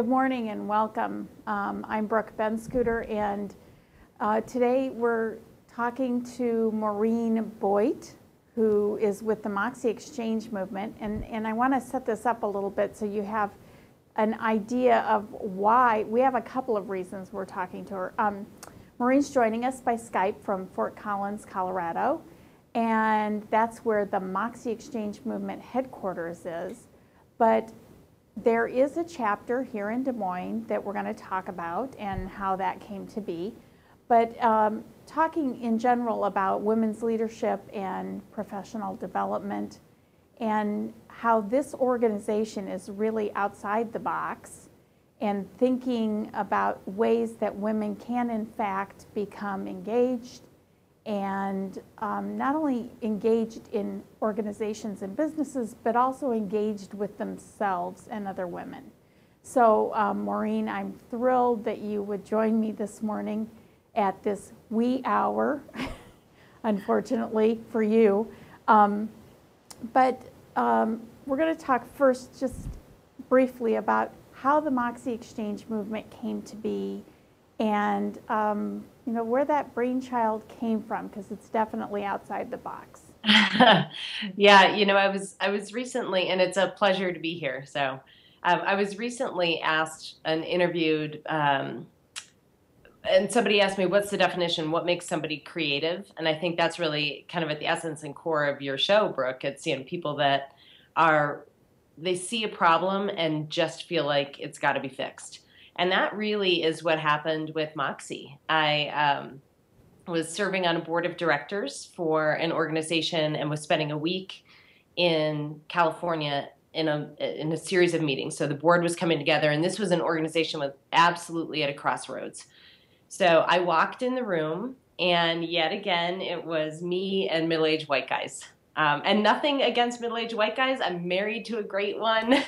Good morning and welcome. I'm Brooke Benscooter, and today we're talking to Maureen Boit, who is with the Moxie Exchange Movement. And I want to set this up a little bit so you have an idea of why. We have a couple of reasons we're talking to her. Maureen's joining us by Skype from Fort Collins, Colorado, and that's where the Moxie Exchange Movement headquarters is. But there is a chapter here in Des Moines that we're going to talk about and how that came to be. But talking in general about women's leadership and professional development and how this organization is really outside the box and thinking about ways that women can in fact become engaged and not only engaged in organizations and businesses, but also engaged with themselves and other women. So Maureen, I'm thrilled that you would join me this morning at this wee hour, unfortunately for you. But we're going to talk first just briefly about how the Moxie Exchange Movement came to be and you know, where that brainchild came from, because it's definitely outside the box. Yeah, you know, I was recently, and it's a pleasure to be here. So I was recently asked and interviewed, and somebody asked me, what's the definition? What makes somebody creative? And I think that's really kind of at the essence and core of your show, Brooke. It's, you know, people that they see a problem and just feel like it's got to be fixed. And that really is what happened with Moxie. I was serving on a board of directors for an organization and was spending a week in California in a series of meetings. So the board was coming together, and this was an organization with absolutely at a crossroads. So I walked in the room, and yet again, it was me and middle-aged white guys. And nothing against middle-aged white guys. I'm married to a great one.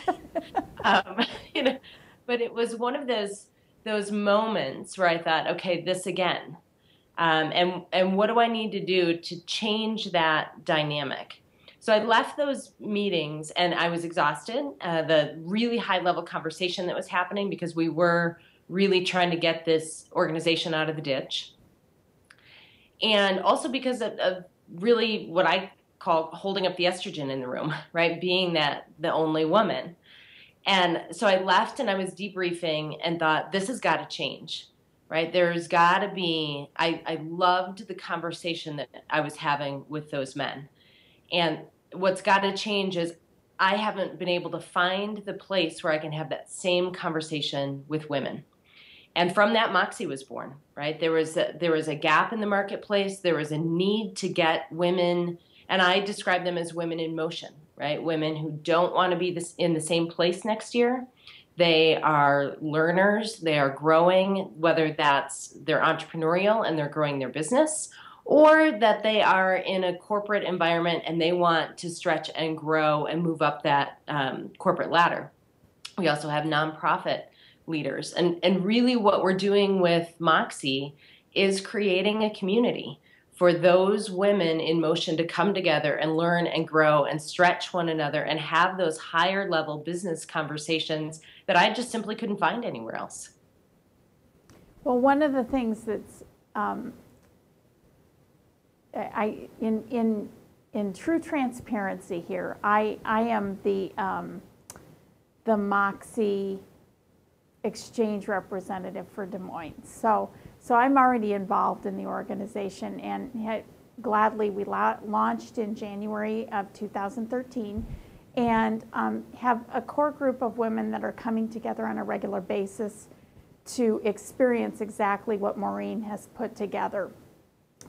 You know, but it was one of those moments where I thought, okay, this again. And what do I need to do to change that dynamic? So I left those meetings and I was exhausted. The really high level conversation that was happening because we were really trying to get this organization out of the ditch. And also because of really what I call holding up the estrogen in the room, right? Being the only woman. And so I left and I was debriefing and thought, this has got to change, right? There's got to be, I loved the conversation that I was having with those men. And what's got to change is I haven't been able to find the place where I can have that same conversation with women. And from that, Moxie was born, right? There was a gap in the marketplace. There was a need to get women, and I describe them as women in motion, right? Women who don't want to be in the same place next year. They are learners. They are growing, whether that's they're entrepreneurial and they're growing their business, or that they are in a corporate environment and they want to stretch and grow and move up that corporate ladder. We also have nonprofit leaders. And really what we're doing with Moxie is creating a community for those women in motion to come together and learn and grow and stretch one another and have those higher level business conversations that I just simply couldn't find anywhere else. Well, one of the things that's in true transparency here, I am the Moxie Exchange representative for Des Moines. So I'm already involved in the organization, and gladly we launched in January of 2013 and have a core group of women that are coming together on a regular basis to experience exactly what Maureen has put together.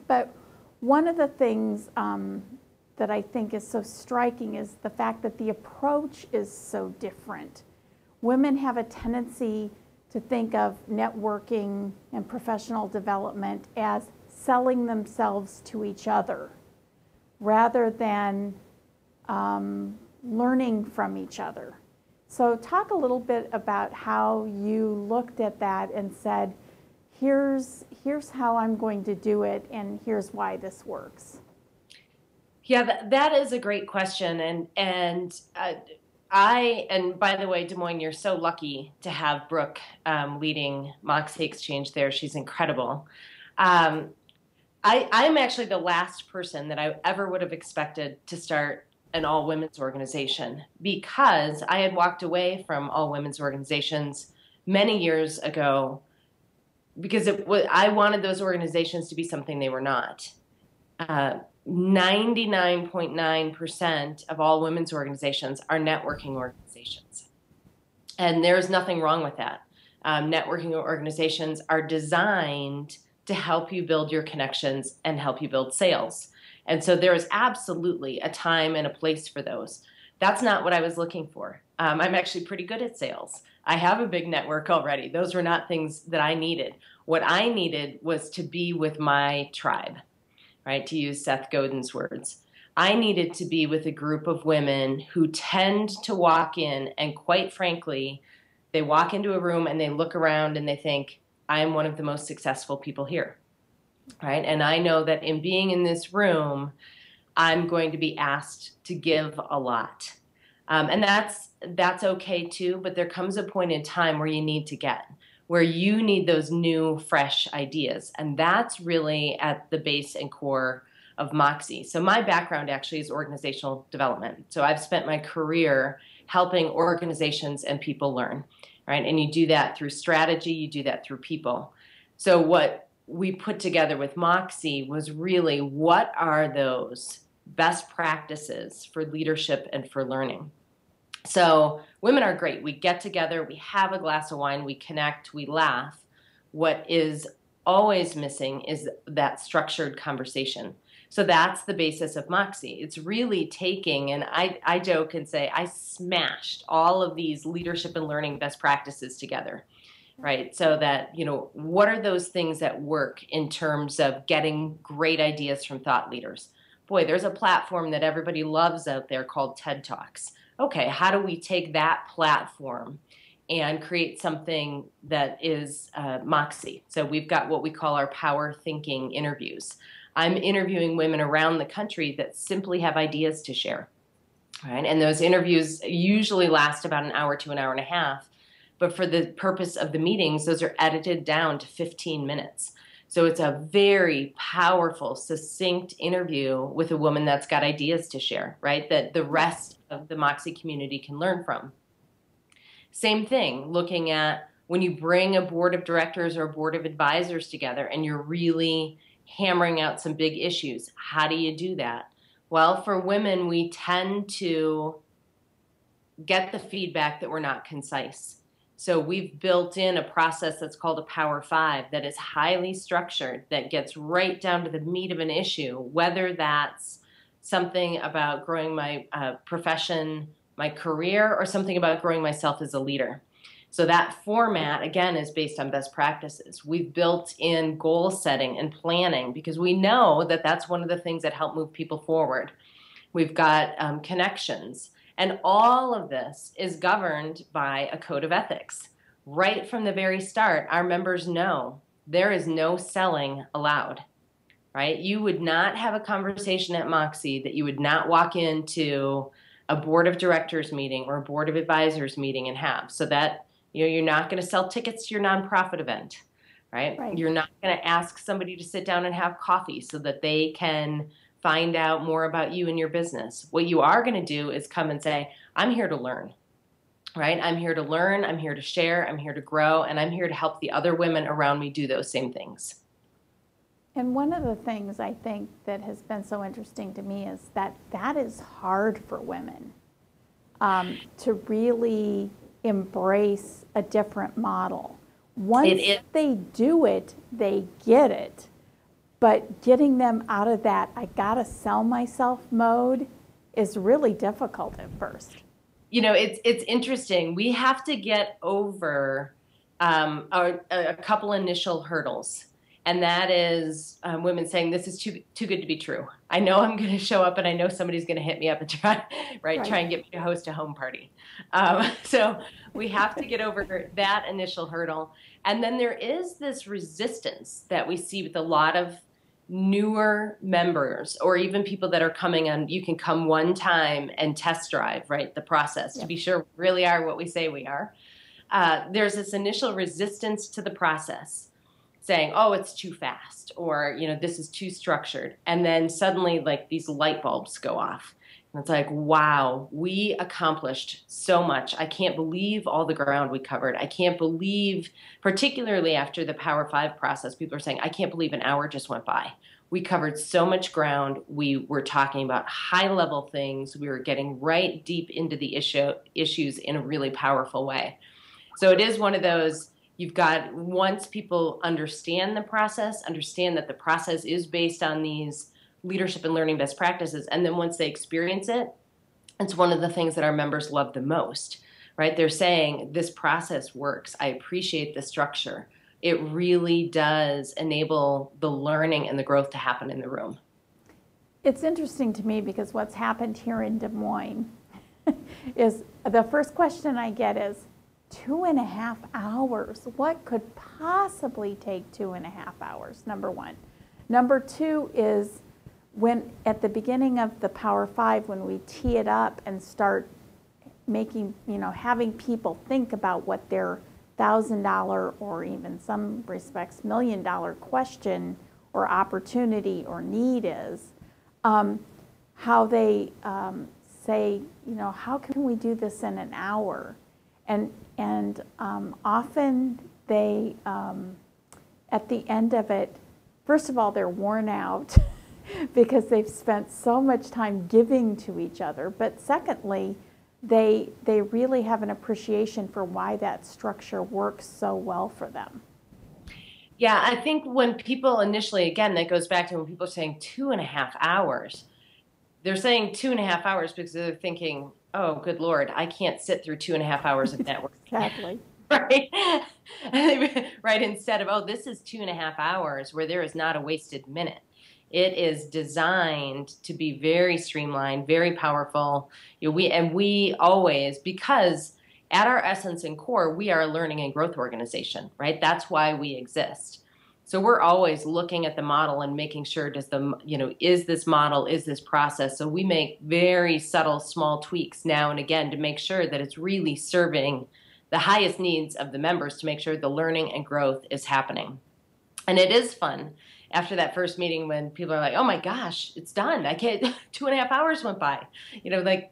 But one of the things that I think is so striking is the fact that the approach is so different. Women have a tendency to think of networking and professional development as selling themselves to each other rather than learning from each other. So talk a little bit about how you looked at that and said, here's how I'm going to do it and here's why this works. Yeah, that is a great question. And And by the way, Des Moines, you're so lucky to have Brooke leading Moxie Exchange there. She's incredible. Um, I'm actually the last person that I ever would have expected to start an all women's organization because I had walked away from all women's organizations many years ago because I wanted those organizations to be something they were not. 99.9% of all women's organizations are networking organizations. And there's nothing wrong with that. Networking organizations are designed to help you build your connections and help you build sales. And so there is absolutely a time and a place for those. That's not what I was looking for. I'm actually pretty good at sales. I have a big network already. Those were not things that I needed. What I needed was to be with my tribe, right? To use Seth Godin's words. I needed to be with a group of women who tend to walk in and, quite frankly, they walk into a room and they look around and they think, I am one of the most successful people here, right? And I know that in being in this room, I'm going to be asked to give a lot. And that's okay too, but there comes a point in time where you need to get, where you need those new, fresh ideas. And that's really at the base and core of Moxie. So my background actually is organizational development. So I've spent my career helping organizations and people learn, right? And you do that through strategy, you do that through people. So what we put together with Moxie was really, what are those best practices for leadership and for learning? So women are great. We get together, we have a glass of wine, we connect, we laugh. What is always missing is that structured conversation. So that's the basis of Moxie. It's really taking, and I joke and say, I smashed all of these leadership and learning best practices together, right? So that, what are those things that work in terms of getting great ideas from thought leaders? Boy, there's a platform that everybody loves out there called TED Talks. Okay, how do we take that platform and create something that is Moxie? So we've got what we call our power thinking interviews. I'm interviewing women around the country that simply have ideas to share, right? And those interviews usually last about an hour to an hour and a half. But for the purpose of the meetings, those are edited down to 15 minutes. So it's a very powerful, succinct interview with a woman that's got ideas to share, right? That the rest of the Moxie community can learn from. Same thing, looking at when you bring a board of directors or a board of advisors together and you're really hammering out some big issues. How do you do that? Well, for women, we tend to get the feedback that we're not concise. So we've built in a process that's called a Power Five that is highly structured, that gets right down to the meat of an issue, whether that's something about growing my profession, my career, or something about growing myself as a leader. So that format, again, is based on best practices. We've built in goal setting and planning because we know that that's one of the things that help move people forward. We've got connections. And all of this is governed by a code of ethics. Right from the very start, our members know there is no selling allowed, right? You would not have a conversation at Moxie that you would not walk into a board of directors meeting or a board of advisors meeting and have. So that you're not going to sell tickets to your nonprofit event, right? You're not going to ask somebody to sit down and have coffee so that they can find out more about you and your business. What you are going to do is come and say, I'm here to learn, right? I'm here to learn, I'm here to share, I'm here to grow, and I'm here to help the other women around me do those same things. And one of the things I think that has been so interesting to me is that is hard for women to really embrace a different model. Once they do it, they get it. But getting them out of that, I gotta sell myself mode is really difficult at first. It's interesting. We have to get over a couple initial hurdles. And that is women saying, this is too good to be true. I know I'm going to show up and I know somebody's going to hit me up and try and get me to host a home party. So we have to get over that initial hurdle. And then there is this resistance that we see with a lot of newer members or even people that are coming on, you can come one time and test drive, right, the process to Yep. be sure we really are what we say we are. There's this initial resistance to the process, saying, oh, it's too fast, or, this is too structured. And then suddenly, like, these light bulbs go off. And it's like, wow, we accomplished so much. I can't believe all the ground we covered. I can't believe, particularly after the Power Five process, people are saying, I can't believe an hour just went by. We covered so much ground. We were talking about high level things. We were getting right deep into the issues in a really powerful way. So it is one of those, you've got, once people understand the process, understand that the process is based on these leadership and learning best practices, and then once they experience it, it's one of the things that our members love the most, right? They're saying, this process works. I appreciate the structure. It really does enable the learning and the growth to happen in the room. It's interesting to me because what's happened here in Des Moines is the first question I get is, 2.5 hours. What could possibly take 2.5 hours? Number one. Number two is when at the beginning of the Power Five, when we tee it up and start making, having people think about what their $1,000 or even some respects $1 million question or opportunity or need is, how they say, how can we do this in an hour? And often they, at the end of it, first of all, they're worn out because they've spent so much time giving to each other. But secondly, they really have an appreciation for why that structure works so well for them. Yeah, I think when people initially, again, that goes back to when people are saying 2.5 hours, they're saying 2.5 hours because they're thinking, oh, good Lord, I can't sit through 2.5 hours of networking. Exactly. Right? Right. Instead of, oh, this is 2.5 hours where there is not a wasted minute. It is designed to be very streamlined, very powerful. We always, because at our essence and core, we are a learning and growth organization, right? That's why we exist. So we're always looking at the model and making sure is this model, is this process? So we make very subtle, small tweaks now and again to make sure that it's really serving the highest needs of the members, to make sure the learning and growth is happening. And it is fun after that first meeting when people are like, oh my gosh, it's done. I can't, 2.5 hours went by.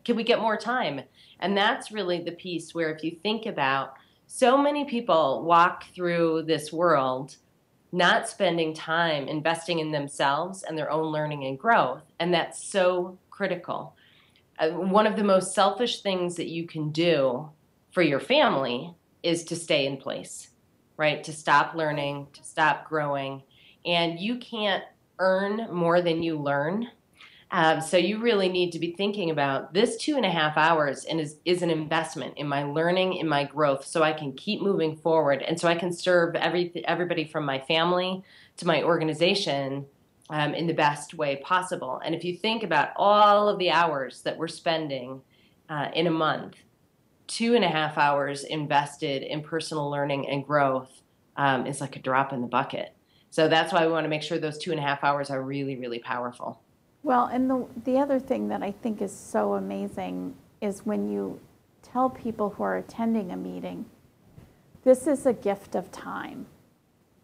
Can we get more time? And that's really the piece where, if you think about, so many people walk through this world not spending time investing in themselves and their own learning and growth. And that's so critical. One of the most selfish things that you can do for your family is to stay in place, right? To stop learning, to stop growing. And you can't earn more than you learn. So you really need to be thinking about this 2.5 hours and is an investment in my learning, in my growth, so I can keep moving forward and so I can serve everybody from my family to my organization in the best way possible. And if you think about all of the hours that we're spending in a month, 2.5 hours invested in personal learning and growth is like a drop in the bucket. So that's why we want to make sure those 2.5 hours are really, really powerful. Well, and the other thing that I think is so amazing is when you tell people who are attending a meeting, this is a gift of time,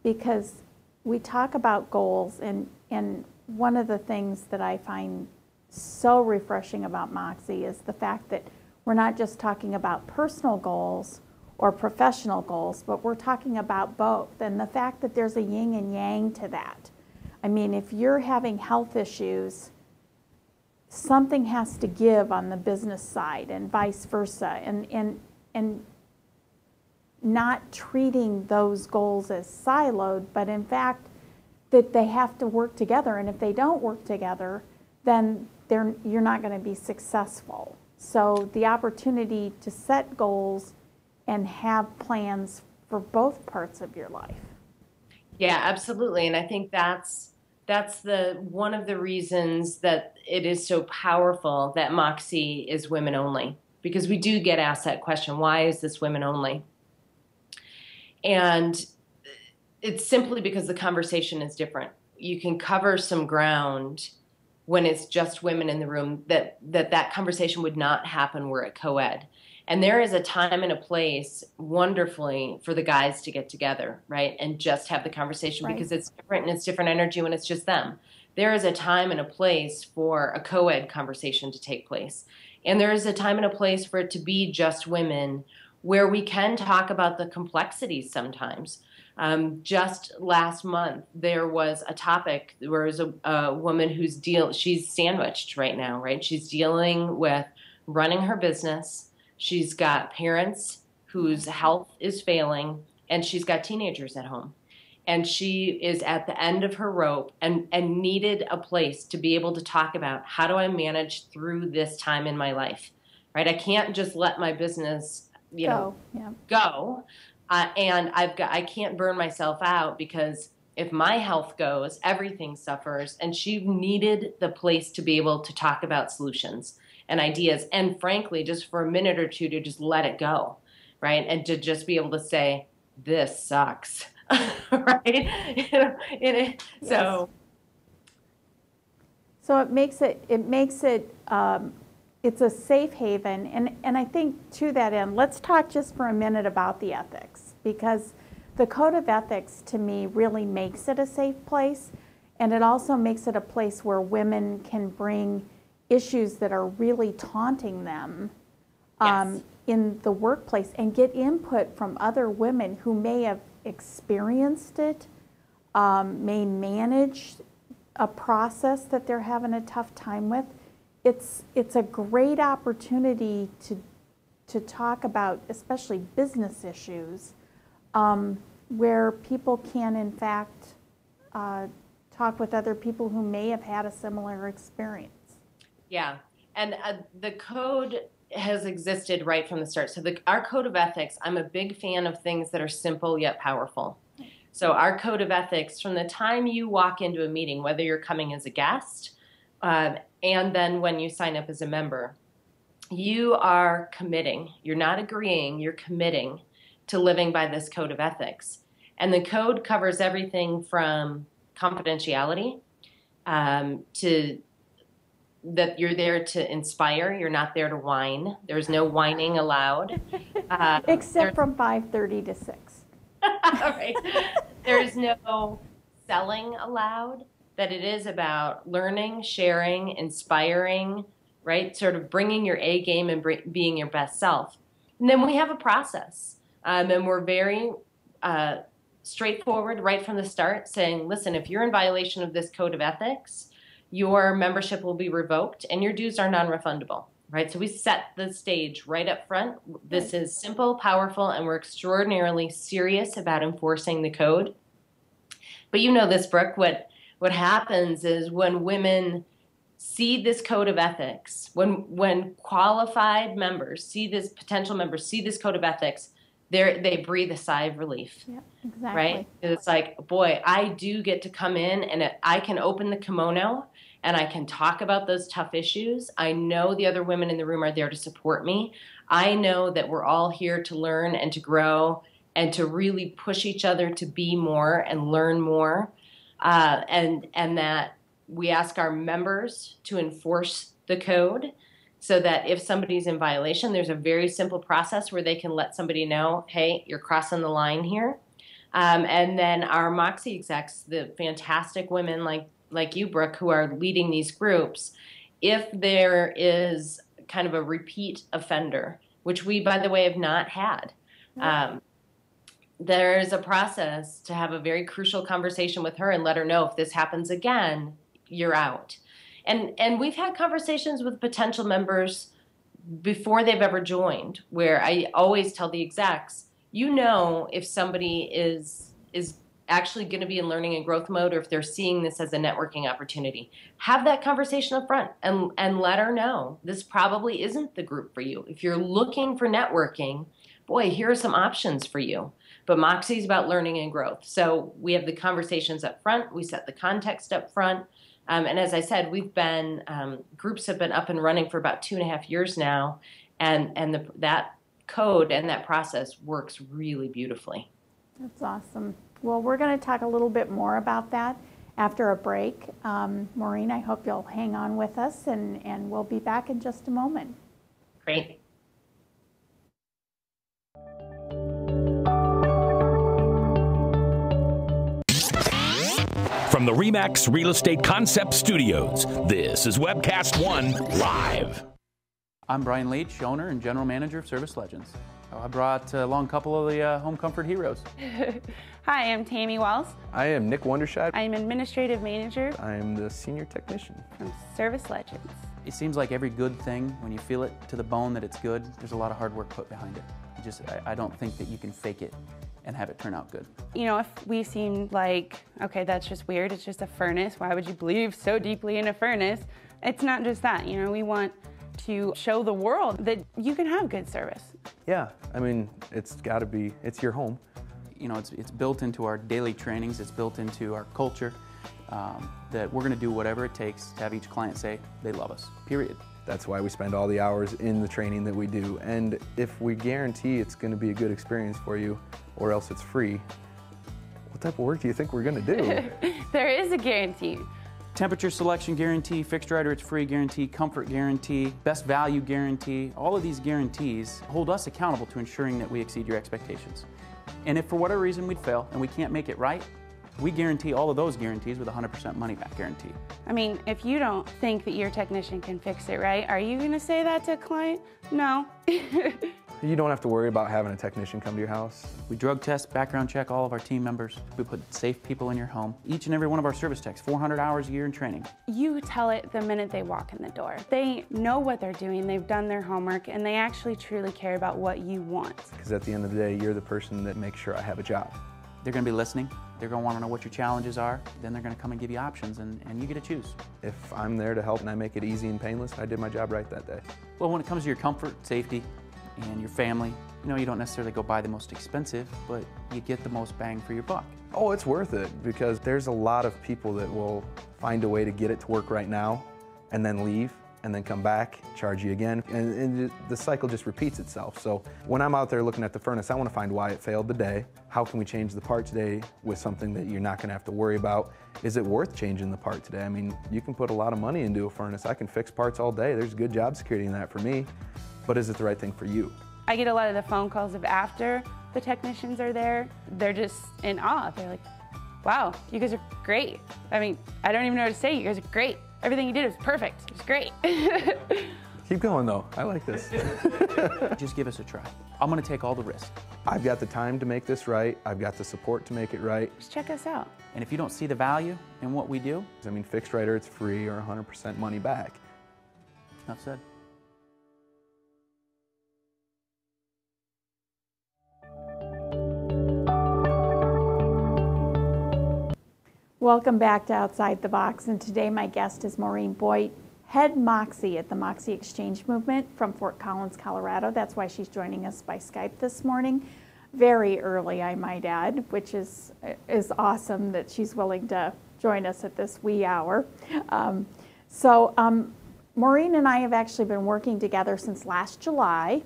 because we talk about goals, and one of the things that I find so refreshing about Moxie is the fact that we're not just talking about personal goals or professional goals, but we're talking about both, and the fact that there's a yin and yang to that. I mean, if you're having health issues, something has to give on the business side and vice versa, and not treating those goals as siloed, but in fact that they have to work together, and if they don't work together, then you're not going to be successful. So the opportunity to set goals and have plans for both parts of your life. Yeah, absolutely. And I think that's one of the reasons that it is so powerful that Moxie is women only, because we do get asked that question, why is this women only? And it's simply because the conversation is different. you can cover some ground when it's just women in the room, that conversation would not happen were it co-ed. And there is a time and a place wonderfully for the guys to get together, right? And just have the conversation Right. because it's different and it's different energy when it's just them. There is a time and a place for a co-ed conversation to take place. And there is a time and a place for it to be just women where we can talk about the complexities sometimes. Just last month, there was a topic. There was a woman she's sandwiched right now, right? She's dealing with running her business. She's got parents whose health is failing, and she's got teenagers at home. And she is at the end of her rope and needed a place to be able to talk about how do I manage through this time in my life, right? I can't just let my business, go. And I can't burn myself out because if my health goes, everything suffers. And she needed the place to be able to talk about solutions and ideas. And frankly, just for a minute or two to just let it go, right? And to just be able to say, this sucks, right? So. So it makes it, it's a safe haven. And I think to that end, let's talk just for a minute about the ethics, because the code of ethics to me really makes it a safe place. And it also makes it a place where women can bring issues that are really taunting them Yes. in the workplace and get input from other women who may have experienced it, may manage a process that they're having a tough time with. It's a great opportunity to talk about, especially business issues, where people can in fact talk with other people who may have had a similar experience. Yeah, and the code has existed right from the start. So our code of ethics, I'm a big fan of things that are simple yet powerful. So our code of ethics, from the time you walk into a meeting, whether you're coming as a guest, and then when you sign up as a member, you are committing. You're not agreeing, you're committing to living by this code of ethics. And the code covers everything from confidentiality to that you're there to inspire. You're not there to whine. There's no whining allowed. Except from 5:30 to 6. Right. There's no selling allowed, that it is about learning, sharing, inspiring, right? Sort of bringing your A game and being your best self. And then we have a process. And we're very straightforward right from the start, saying, listen, if you're in violation of this code of ethics, your membership will be revoked and your dues are non-refundable, right? So we set the stage right up front. This is simple, powerful, and we're extraordinarily serious about enforcing the code. But you know this, Brooke, what happens is when women see this code of ethics, when qualified members see this, potential members see this code of ethics, they breathe a sigh of relief. Yeah, exactly. Right? It's like, boy, I do get to come in and I can open the kimono and I can talk about those tough issues. I know the other women in the room are there to support me. I know that we're all here to learn and to grow and to really push each other to be more and learn more. And that we ask our members to enforce the code, so that if somebody's in violation, there's a very simple process where they can let somebody know, hey, you're crossing the line here. And then our Moxie execs, the fantastic women like you, Brooke, who are leading these groups, if there is kind of a repeat offender, which we, by the way, have not had, there's a process to have a very crucial conversation with her and let her know if this happens again, you're out. And we've had conversations with potential members before they've ever joined, where I always tell the execs, you know, if somebody is actually going to be in learning and growth mode, or if they're seeing this as a networking opportunity, have that conversation up front and let her know this probably isn't the group for you. If you're looking for networking, boy, here are some options for you. But Moxie is about learning and growth. So we have the conversations up front. We set the context up front. And as I said, groups have been up and running for about 2.5 years now. And that code and that process works really beautifully. That's awesome. Well, we're going to talk a little bit more about that after a break. Maureen, I hope you'll hang on with us, and we'll be back in just a moment. Great. From the RE/MAX Real Estate Concept Studios, this is Webcast One Live. I'm Brian Leach, owner and general manager of Service Legends. I brought along a couple of the home comfort heroes. Hi, I'm Tammy Wells. I am Nick Wondershad. I'm administrative manager I am the senior technician. from Service Legends. It seems like every good thing, when you feel it to the bone that it's good, there's a lot of hard work put behind it. I don't think that you can fake it and have it turn out good. You know, if we seem like, okay, that's just weird, it's just a furnace, why would you believe so deeply in a furnace? It's not just that, you know, we want to show the world that you can have good service. Yeah, I mean, it's got to be, it's your home. You know, it's built into our daily trainings, it's built into our culture, that we're gonna do whatever it takes to have each client say they love us, period. That's why we spend all the hours in the training that we do. And if we guarantee it's going to be a good experience for you, or else it's free, what type of work do you think we're going to do? There is a guarantee. Temperature selection guarantee, fixed right or it's free guarantee, comfort guarantee, best value guarantee. All of these guarantees hold us accountable to ensuring that we exceed your expectations. And if for whatever reason we'd fail and we can't make it right, we guarantee all of those guarantees with a 100% money back guarantee. I mean, if you don't think that your technician can fix it right, are you gonna say that to a client? No. You don't have to worry about having a technician come to your house. We drug test, background check all of our team members. We put safe people in your home. Each and every one of our service techs, 400 hours a year in training. You tell it the minute they walk in the door. They know what they're doing, they've done their homework, and they actually truly care about what you want. Because at the end of the day, you're the person that makes sure I have a job. They're gonna be listening. They're gonna wanna know what your challenges are. Then they're gonna come and give you options, and you get to choose. If I'm there to help and I make it easy and painless, I did my job right that day. Well, when it comes to your comfort, safety, and your family, you know, you don't necessarily go buy the most expensive, but you get the most bang for your buck. Oh, it's worth it, because there's a lot of people that will find a way to get it to work right now and then leave and then come back, charge you again, and the cycle just repeats itself. So when I'm out there looking at the furnace, I want to find why it failed today. How can we change the part today with something that you're not going to have to worry about? Is it worth changing the part today? I mean, you can put a lot of money into a furnace. I can fix parts all day. There's good job security in that for me, but is it the right thing for you? I get a lot of the phone calls of after the technicians are there. They're just in awe. They're like, wow, you guys are great. I mean, I don't even know what to say. You guys are great. Everything you did was perfect. It was great. Keep going though, I like this. Just give us a try. I'm gonna take all the risk. I've got the time to make this right. I've got the support to make it right. Just check us out. And if you don't see the value in what we do, I mean, fixed right or it's free or 100% money back. enough said. Welcome back to Outside the Box, and today my guest is Maureen Boit, head Moxie at the Moxie Exchange Movement from Fort Collins, Colorado. That's why she's joining us by Skype this morning. Very early, I might add, which is awesome that she's willing to join us at this wee hour. Maureen and I have actually been working together since last July.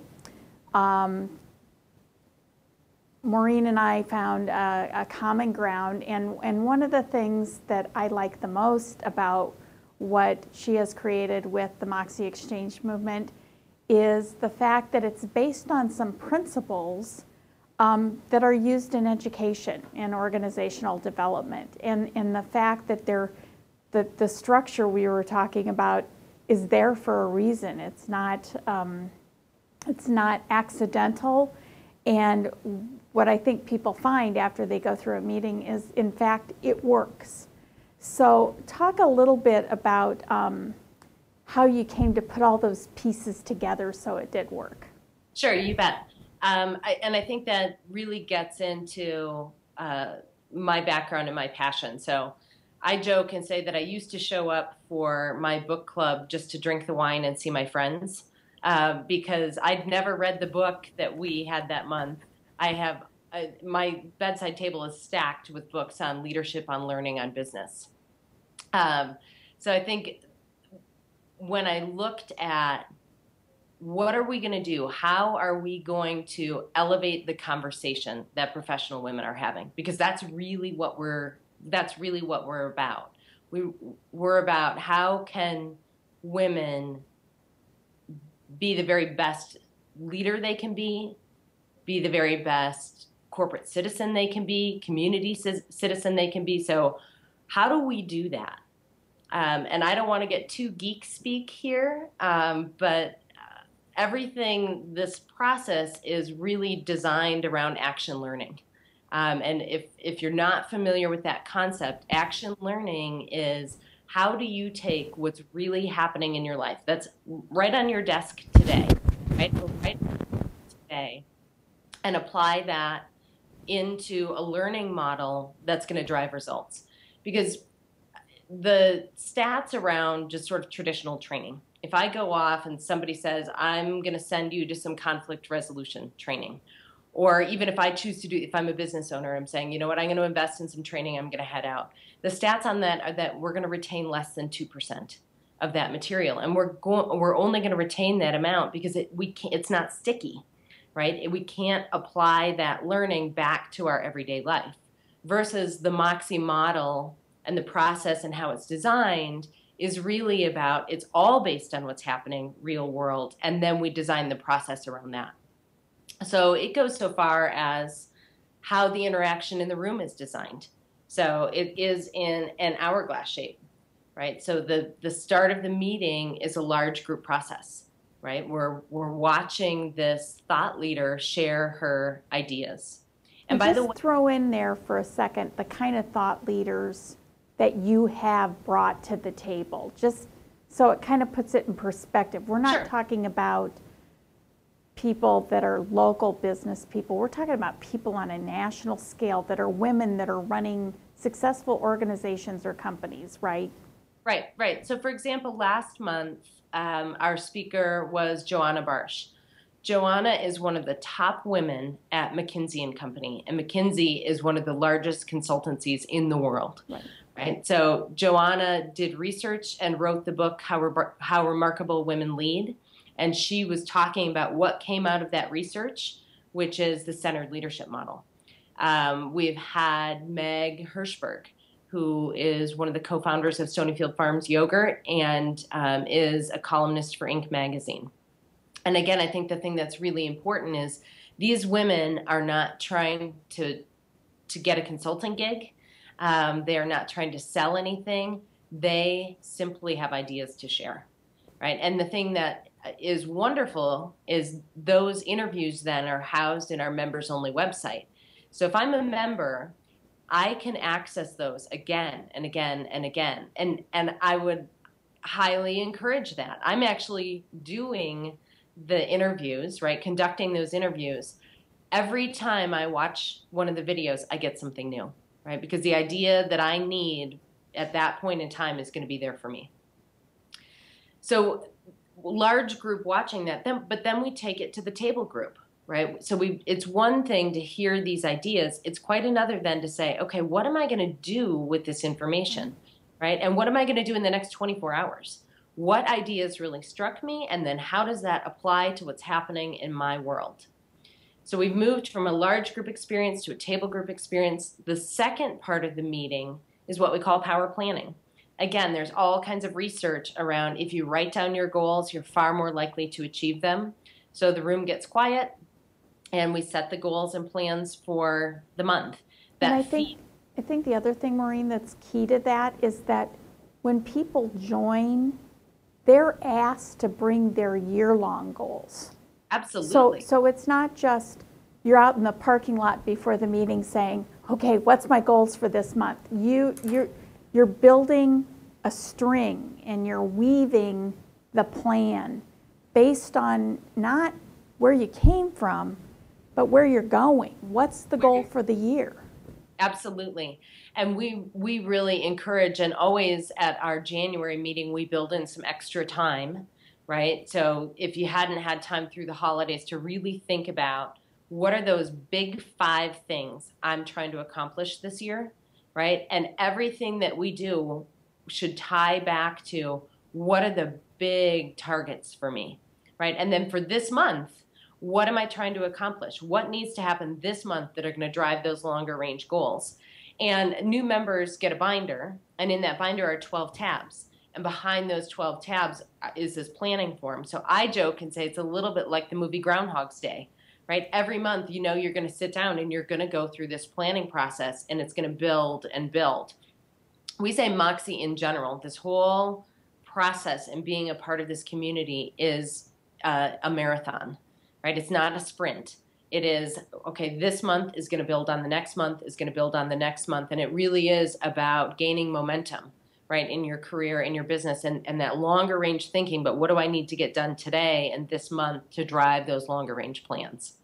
Maureen and I found a common ground, and one of the things that I like the most about what she has created with the Moxie Exchange Movement is the fact that it's based on some principles that are used in education and organizational development, and the fact that the structure we were talking about is there for a reason. It's not accidental. And what I think people find after they go through a meeting is, in fact, it works. So talk a little bit about how you came to put all those pieces together so it did work. Sure, you bet. I think that really gets into my background and my passion. So I joke and say that I used to show up for my book club just to drink the wine and see my friends. Because I'd never read the book that we had that month. I have my bedside table is stacked with books on leadership, on learning, on business. So I think when I looked at what are we going to do, how are we going to elevate the conversation that professional women are having, because that's really what we're that's really what we're about. We're about how can women be the very best leader they can be the very best corporate citizen they can be, community citizen they can be. So how do we do that? And I don't want to get too geek speak here, but everything, this process is really designed around action learning. And if you're not familiar with that concept, action learning is how do you take what's really happening in your life that's right on your desk today, right today, and apply that into a learning model that's going to drive results. Because the stats around just sort of traditional training, if I go off and somebody says, I'm going to send you to some conflict resolution training, or even if I choose to do, if I'm a business owner, I'm saying, you know what, I'm going to invest in some training, I'm going to head out. The stats on that are that we're going to retain less than 2% of that material. And we're only going to retain that amount because it's not sticky, right? We can't apply that learning back to our everyday life. Versus the Moxie model and the process and how it's designed is really about, it's all based on what's happening real world, and then we design the process around that. So it goes so far as how the interaction in the room is designed. So it is in an hourglass shape, right? So the start of the meeting is a large group process, right? We're watching this thought leader share her ideas. And by the way, throw in there for a second the kind of thought leaders that you have brought to the table, just so it kind of puts it in perspective. We're not talking about people that are local business people. We're talking about people on a national scale that are women that are running successful organizations or companies, right? Right. So for example, last month, our speaker was Joanna Barsh. Joanna is one of the top women at McKinsey & Company, and McKinsey is one of the largest consultancies in the world. Right. So Joanna did research and wrote the book, How Remarkable Women Lead. And she was talking about what came out of that research, which is the centered leadership model. We've had Meg Hirschberg, who is one of the co-founders of Stonyfield Farms Yogurt and is a columnist for Inc. magazine. And again, I think the thing that's really important is these women are not trying to get a consulting gig. They are not trying to sell anything. They simply have ideas to share, right? And the thing that is wonderful is those interviews then are housed in our members only website. So if I'm a member, I can access those again and again and again. And I would highly encourage that. I'm actually doing the interviews, right? Conducting those interviews. Every time I watch one of the videos, I get something new, right? Because the idea that I need at that point in time is going to be there for me. So large group watching that, but then we take it to the table group, right? So it's one thing to hear these ideas. It's quite another then to say, okay, what am I going to do with this information, right? And what am I going to do in the next 24 hours? What ideas really struck me? And then how does that apply to what's happening in my world? So we've moved from a large group experience to a table group experience. The second part of the meeting is what we call power planning. Again, there's all kinds of research around if you write down your goals, you're far more likely to achieve them. So the room gets quiet and we set the goals and plans for the month. And I think the other thing, Maureen, that's key to that is that when people join, they're asked to bring their year-long goals. Absolutely. So it's not just you're out in the parking lot before the meeting saying, okay, what's my goals for this month? You're building a string and you're weaving the plan based on not where you came from, but where you're going. What's the goal for the year? Absolutely. And we really encourage, and always at our January meeting, we build in some extra time, right? So if you hadn't had time through the holidays to really think about what are those big 5 things I'm trying to accomplish this year, right? And everything that we do should tie back to what are the big targets for me, right? And then for this month, what am I trying to accomplish? What needs to happen this month that are going to drive those longer range goals? And new members get a binder, and in that binder are 12 tabs. And behind those 12 tabs is this planning form. So I joke and say it's a little bit like the movie Groundhog's Day, right? Every month, you know, you're going to sit down and you're going to go through this planning process, and it's going to build and build. We say Moxie in general, this whole process and being a part of this community is a marathon, right? It's not a sprint. It is, okay, this month is going to build on the next month, is going to build on the next month. And it really is about gaining momentum, right, in your career, in your business, and that longer range thinking, but what do I need to get done today and this month to drive those longer range plans?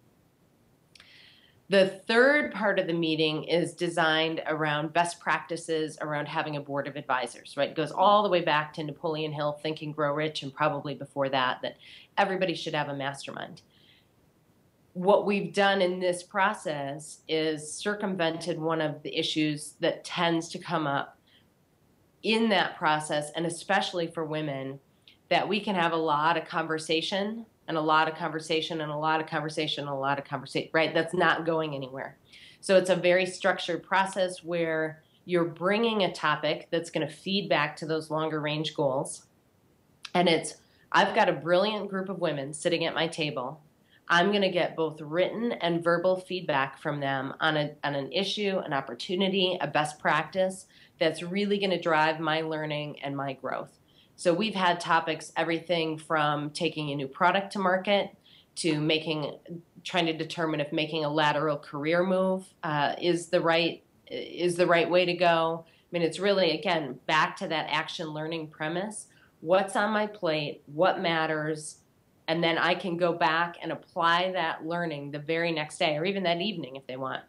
The third part of the meeting is designed around best practices around having a board of advisors, right? It goes all the way back to Napoleon Hill, Think and Grow Rich, and probably before that, that everybody should have a mastermind. What we've done in this process is circumvented one of the issues that tends to come up in that process, and especially for women, that we can have a lot of conversation and a lot of conversation and a lot of conversation and a lot of conversation, right? That's not going anywhere. So it's a very structured process where you're bringing a topic that's going to feed back to those longer range goals. And it's, I've got a brilliant group of women sitting at my table. I'm going to get both written and verbal feedback from them on an issue, an opportunity, a best practice that's really going to drive my learning and my growth. So we've had topics, everything from taking a new product to market to trying to determine if making a lateral career move is the right way to go. I mean, it's really, again, back to that action learning premise. What's on my plate? What matters? And then I can go back and apply that learning the very next day or even that evening if they want.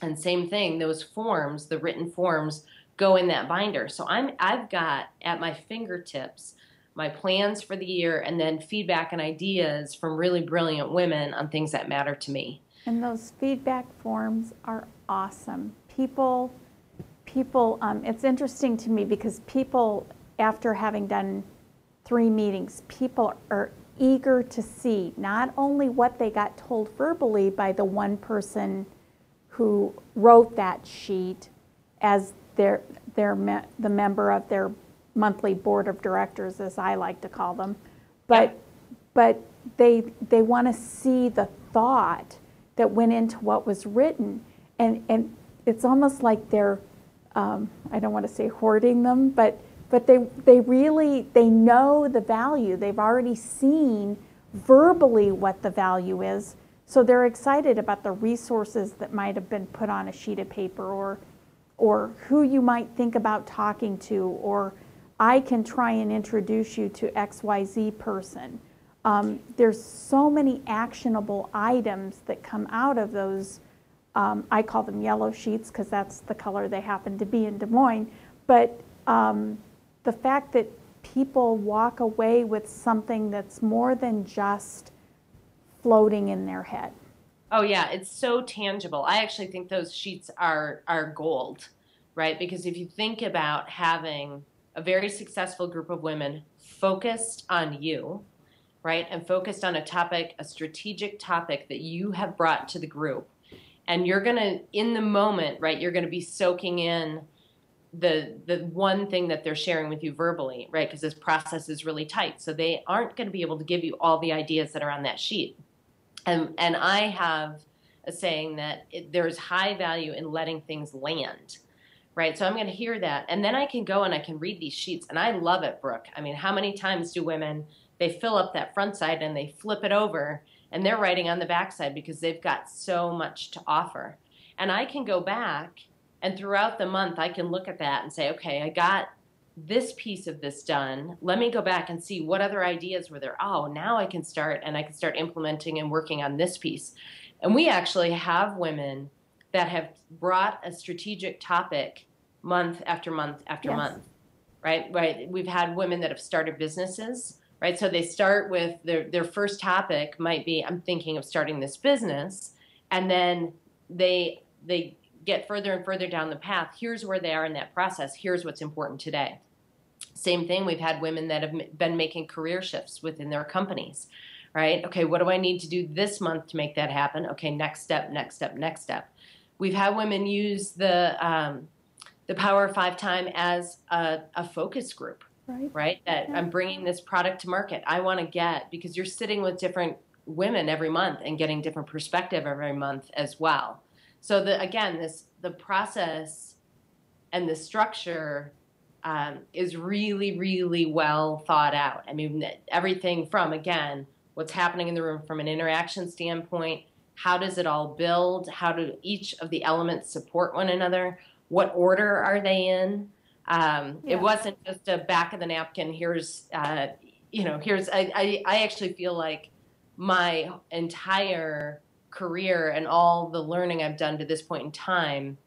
And same thing, those forms, the written forms, go in that binder. So I've got at my fingertips my plans for the year and then feedback and ideas from really brilliant women on things that matter to me. And those feedback forms are awesome. People, it's interesting to me because people, after having done 3 meetings, people are eager to see not only what they got told verbally by the one person who wrote that sheet as the member of their monthly board of directors, as I like to call them, but they want to see the thought that went into what was written, and it's almost like they're I don't want to say hoarding them, but they really know the value. They've already seen verbally what the value is, so they're excited about the resources that might have been put on a sheet of paper, or who you might think about talking to, or I can try and introduce you to XYZ person. There's so many actionable items that come out of those, I call them yellow sheets because that's the color they happen to be in Des Moines, but the fact that people walk away with something that's more than just floating in their head. Oh yeah, it's so tangible. I actually think those sheets are gold, right? Because if you think about having a very successful group of women focused on you, right? And focused on a topic, a strategic topic that you have brought to the group. And you're gonna, in the moment, right, you're gonna be soaking in the one thing that they're sharing with you verbally, right? Because this process is really tight. So they aren't gonna be able to give you all the ideas that are on that sheet. And I have a saying that there's high value in letting things land, right? So I'm going to hear that. And then I can go and I can read these sheets. And I love it, Brooke. I mean, how many times do women, they fill up that front side and they flip it over and they're writing on the back side because they've got so much to offer. And I can go back and throughout the month, I can look at that and say, okay, I got this piece of this done. Let me go back and see what other ideas were there. Oh, now I can start implementing and working on this piece. And we actually have women that have brought a strategic topic month after month after month, right? Right. We've had women that have started businesses, right? So they start with their first topic might be, I'm thinking of starting this business. And then they get further and further down the path. Here's where they are in that process. Here's what's important today. Same thing, we've had women that have been making career shifts within their companies, right? Okay, what do I need to do this month to make that happen? Okay, next step, next step, next step. We've had women use the Power 5 time as a focus group, right? That I'm bringing this product to market. I want to get, because you're sitting with different women every month and getting different perspective every month as well. So the process and the structure is really, really well thought out. I mean, everything from, again, what's happening in the room from an interaction standpoint, how does it all build? How do each of the elements support one another? What order are they in? It wasn't just a back of the napkin. Here's, I actually feel like my entire career and all the learning I've done to this point in time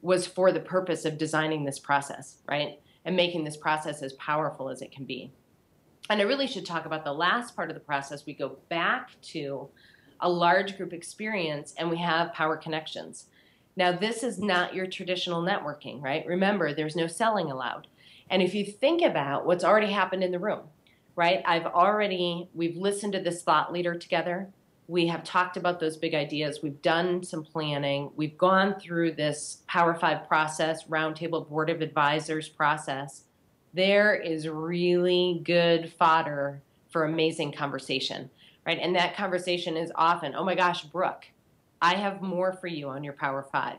was for the purpose of designing this process, right? And making this process as powerful as it can be. And I really should talk about the last part of the process. We go back to a large group experience and we have power connections. Now, this is not your traditional networking, right? Remember, there's no selling allowed. And if you think about what's already happened in the room, right? We've listened to this thought leader together. We have talked about those big ideas. We've done some planning. We've gone through this Power 5 process, Roundtable Board of Advisors process. There is really good fodder for amazing conversation, right? And that conversation is often, oh my gosh, Brooke, I have more for you on your Power 5.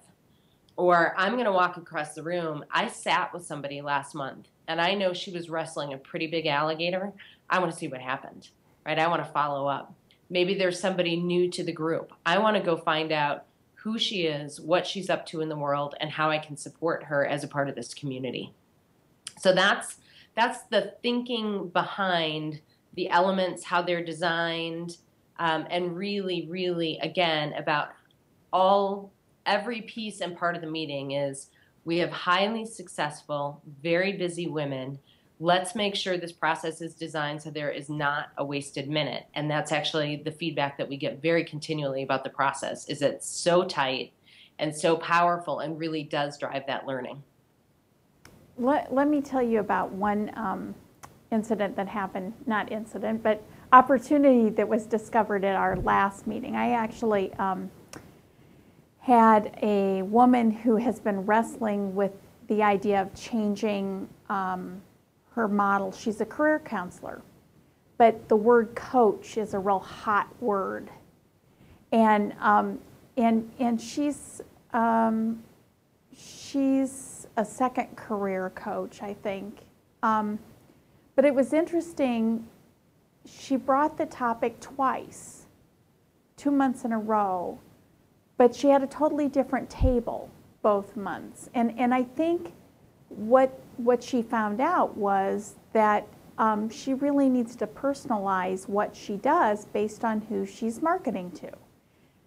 Or I'm going to walk across the room. I sat with somebody last month, and I know she was wrestling a pretty big alligator. I want to see what happened, right? I want to follow up. Maybe there's somebody new to the group. I want to go find out who she is, what she's up to in the world, and how I can support her as a part of this community. So that's the thinking behind the elements, how they're designed, and really, really, again, about every piece and part of the meeting is we have highly successful, very busy women. Let's make sure this process is designed so there is not a wasted minute. And that's actually the feedback that we get very continually about the process, is it's so tight and so powerful and really does drive that learning. Let me tell you about one incident that happened, not incident, but opportunity that was discovered at our last meeting. I actually had a woman who has been wrestling with the idea of changing her model. She's a career counselor, but the word coach is a real hot word, and she's a second career coach, I think. But it was interesting. She brought the topic twice, 2 months in a row, but she had a totally different table both months. And I think what she found out was that she really needs to personalize what she does based on who she's marketing to.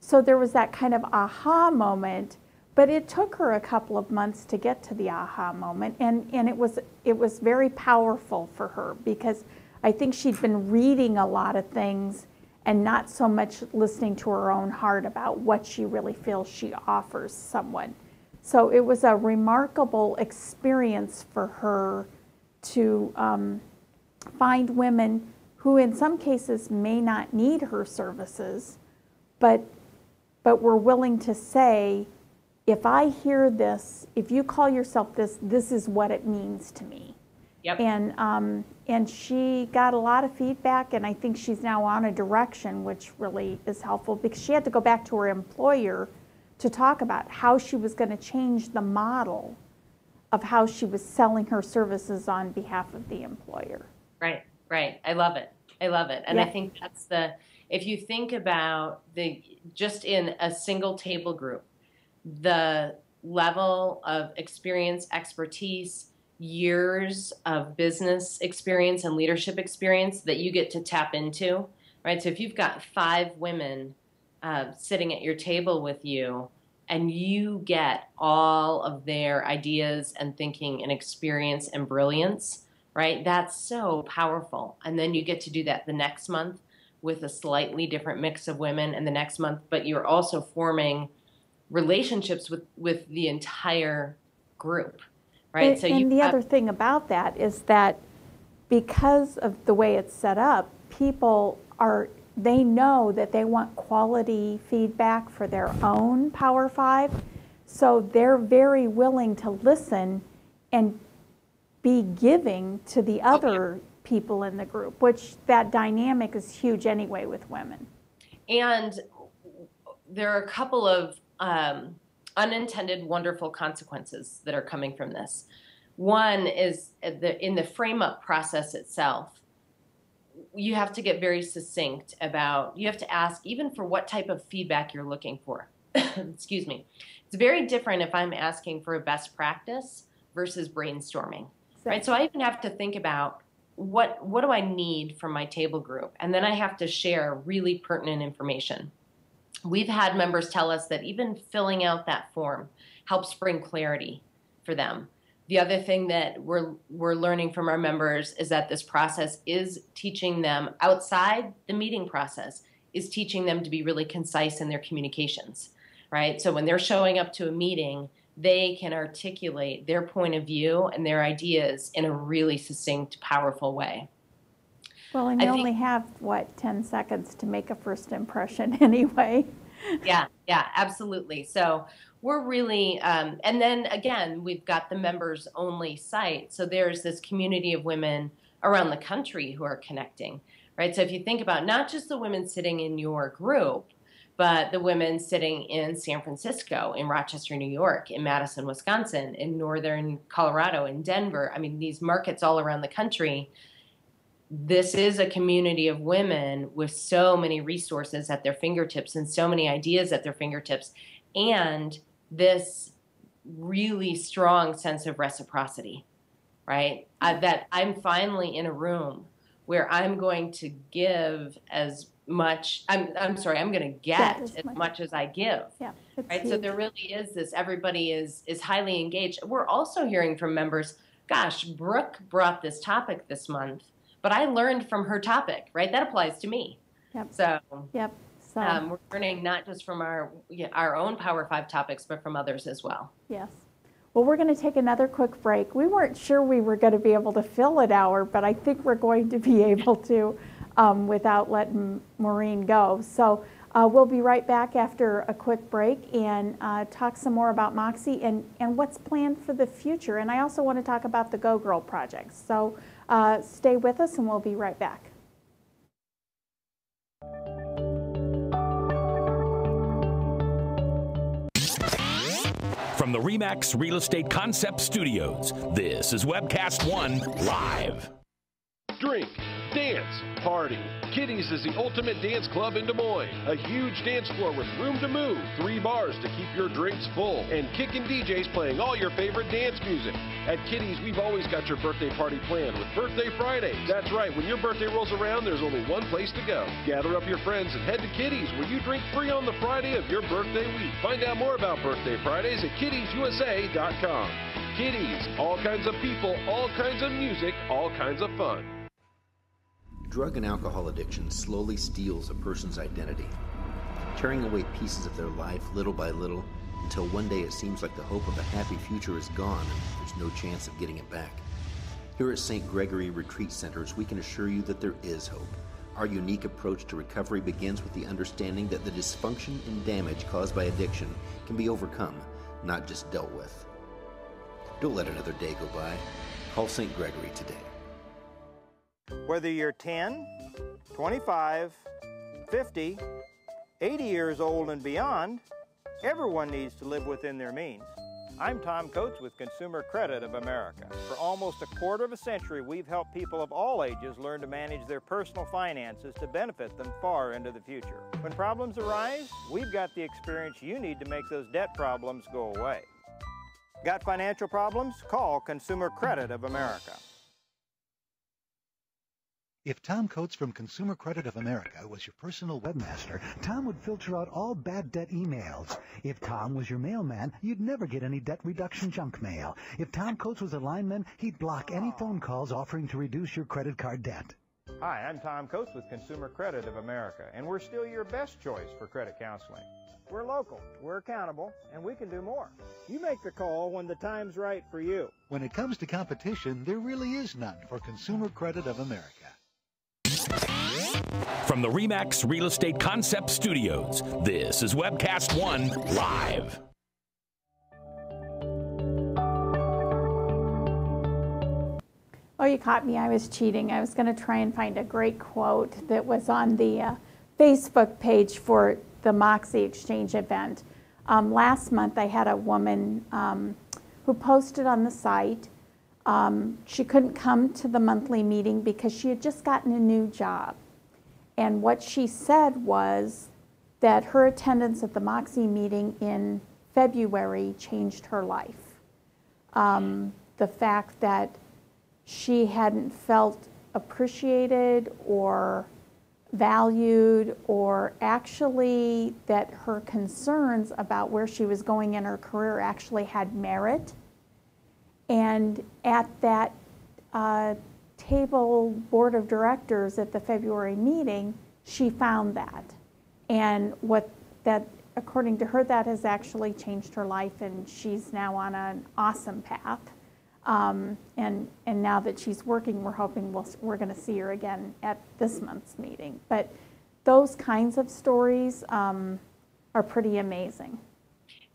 So there was that kind of aha moment, but it took her a couple of months to get to the aha moment, and it was very powerful for her, because I think she'd been reading a lot of things and not so much listening to her own heart about what she really feels she offers someone. So it was a remarkable experience for her to find women who in some cases may not need her services, but were willing to say, if I hear this, if you call yourself this, this is what it means to me. Yep. And she got a lot of feedback, and I think she's now on a direction which really is helpful, because she had to go back to her employer to talk about how she was going to change the model of how she was selling her services on behalf of the employer. Right. I love it. And Yeah. I think that's if you think about just in a single table group, the level of experience, expertise, years of business experience and leadership experience that you get to tap into, right? So if you've got 5 women sitting at your table with you, and you get all of their ideas and thinking and experience and brilliance, right? That's so powerful. And then you get to do that the next month with a slightly different mix of women, and the next month, but you're also forming relationships with the entire group, right? And the other thing about that is that because of the way it's set up, they know that they want quality feedback for their own Power 5. So they're very willing to listen and be giving to the other people in the group, which that dynamic is huge anyway with women. And there are a couple of unintended wonderful consequences that are coming from this. One is in the frame-up process itself, you have to get very succinct about, you have to ask even for what type of feedback you're looking for. Excuse me. It's very different if I'm asking for a best practice versus brainstorming, right? So I even have to think about what do I need from my table group? And then I have to share really pertinent information. We've had members tell us that even filling out that form helps bring clarity for them. The other thing that we're learning from our members is that this process is teaching them, outside the meeting process, is teaching them to be really concise in their communications, right? So when they're showing up to a meeting, they can articulate their point of view and their ideas in a really succinct, powerful way. Well, and you only have, what, 10 seconds to make a first impression anyway. Yeah, absolutely. So we're really, and then again, we've got the members only site. So there's this community of women around the country who are connecting, right? So if you think about not just the women sitting in your group, but the women sitting in San Francisco, in Rochester, New York, in Madison, Wisconsin, in northern Colorado, in Denver, I mean, these markets all around the country, this is a community of women with so many resources at their fingertips and so many ideas at their fingertips, and this really strong sense of reciprocity, right? That I'm finally in a room where I'm going to give as much, I'm going to get as much as I give, right? Huge. So there really is this, everybody is highly engaged. We're also hearing from members, gosh, Brooke brought this topic this month, but I learned from her topic, right? That applies to me. So we're learning not just from our own Power 5 topics, but from others as well. Yes. Well, we're going to take another quick break. We weren't sure we were going to be able to fill an hour, but I think we're going to be able to without letting Maureen go. So we'll be right back after a quick break and talk some more about Moxie and what's planned for the future. And I also want to talk about the Go Girl project. So stay with us and we'll be right back. From the RE/MAX Real Estate Concept Studios, this is Webcast One Live. Drink, dance, party. Kitty's is the ultimate dance club in Des Moines. A huge dance floor with room to move, 3 bars to keep your drinks full, and kickin' DJs playing all your favorite dance music. At Kitty's, we've always got your birthday party planned with Birthday Fridays. That's right, when your birthday rolls around, there's only one place to go. Gather up your friends and head to Kitty's, where you drink free on the Friday of your birthday week. Find out more about Birthday Fridays at kittiesusa.com. Kitty's, all kinds of people, all kinds of music, all kinds of fun. Drug and alcohol addiction slowly steals a person's identity, tearing away pieces of their life little by little until one day it seems like the hope of a happy future is gone and there's no chance of getting it back. Here at St. Gregory Retreat Centers, we can assure you that there is hope. Our unique approach to recovery begins with the understanding that the dysfunction and damage caused by addiction can be overcome, not just dealt with. Don't let another day go by. Call St. Gregory today. Whether you're 10, 25, 50, 80 years old and beyond, everyone needs to live within their means. I'm Tom Coates with Consumer Credit of America. For almost a quarter of a century, we've helped people of all ages learn to manage their personal finances to benefit them far into the future. When problems arise, we've got the experience you need to make those debt problems go away. Got financial problems? Call Consumer Credit of America. If Tom Coates from Consumer Credit of America was your personal webmaster, Tom would filter out all bad debt emails. If Tom was your mailman, you'd never get any debt reduction junk mail. If Tom Coates was a lineman, he'd block any phone calls offering to reduce your credit card debt. Hi, I'm Tom Coates with Consumer Credit of America, and we're still your best choice for credit counseling. We're local, we're accountable, and we can do more. You make the call when the time's right for you. When it comes to competition, there really is none for Consumer Credit of America. From the RE/MAX Real Estate Concept Studios, this is Webcast One Live. Oh, you caught me. I was cheating. I was going to try and find a great quote that was on the Facebook page for the Moxie Exchange event. Last month, I had a woman who posted on the site. She couldn't come to the monthly meeting because she had just gotten a new job. And what she said was that her attendance at the Moxie meeting in February changed her life. The fact that she hadn't felt appreciated or valued, or actually that her concerns about where she was going in her career actually had merit. And at that table board of directors at the February meeting, she found that. And according to her, that has actually changed her life, and she's now on an awesome path. And now that she's working, we're hoping we're going to see her again at this month's meeting. But those kinds of stories are pretty amazing.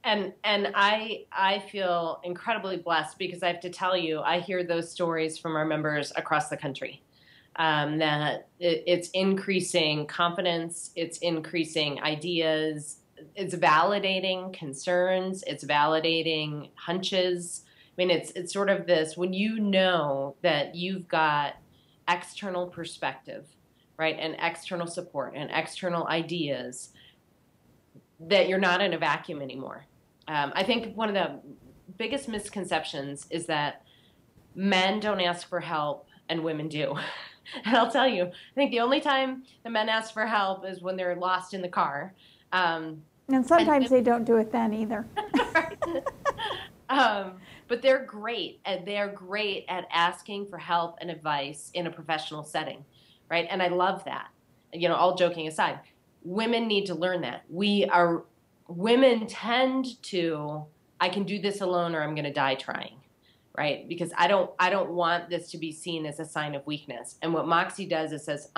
And I feel incredibly blessed because I have to tell you, I hear those stories from our members across the country. That it's increasing confidence, it's increasing ideas, it's validating concerns, it's validating hunches. I mean, it's sort of this, when you know that you've got external perspective, right, and external support and external ideas, that you're not in a vacuum anymore. I think one of the biggest misconceptions is that men don't ask for help and women do. And I'll tell you, I think the only time the men ask for help is when they're lost in the car. And sometimes they don't do it then either. But they're great, and they're great at asking for help and advice in a professional setting, right? And I love that. You know, all joking aside, women need to learn that. Women tend to, I can do this alone or I'm going to die trying, right? Because I don't want this to be seen as a sign of weakness. And what Moxie does is says,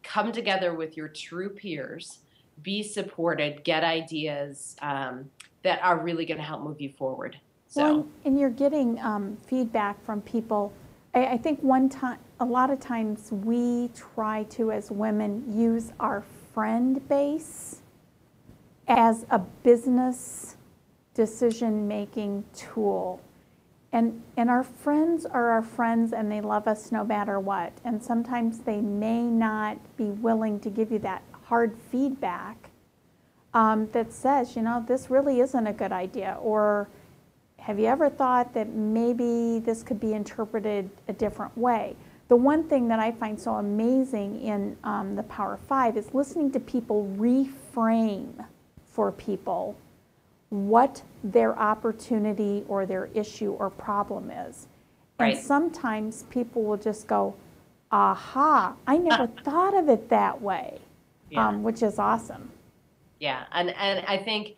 come together with your true peers, be supported, get ideas that are really going to help move you forward. So, well, and you're getting feedback from people. I think a lot of times we try to, as women, use our friend base as a business decision-making tool. And our friends are our friends, and they love us no matter what. And sometimes they may not be willing to give you that hard feedback that says, you know, this really isn't a good idea, or have you ever thought that maybe this could be interpreted a different way? The one thing that I find so amazing in the Power 5 is listening to people reframe for people what their opportunity or their issue or problem is. Right. And sometimes people will just go, aha, I never thought of it that way, which is awesome. Yeah, and I think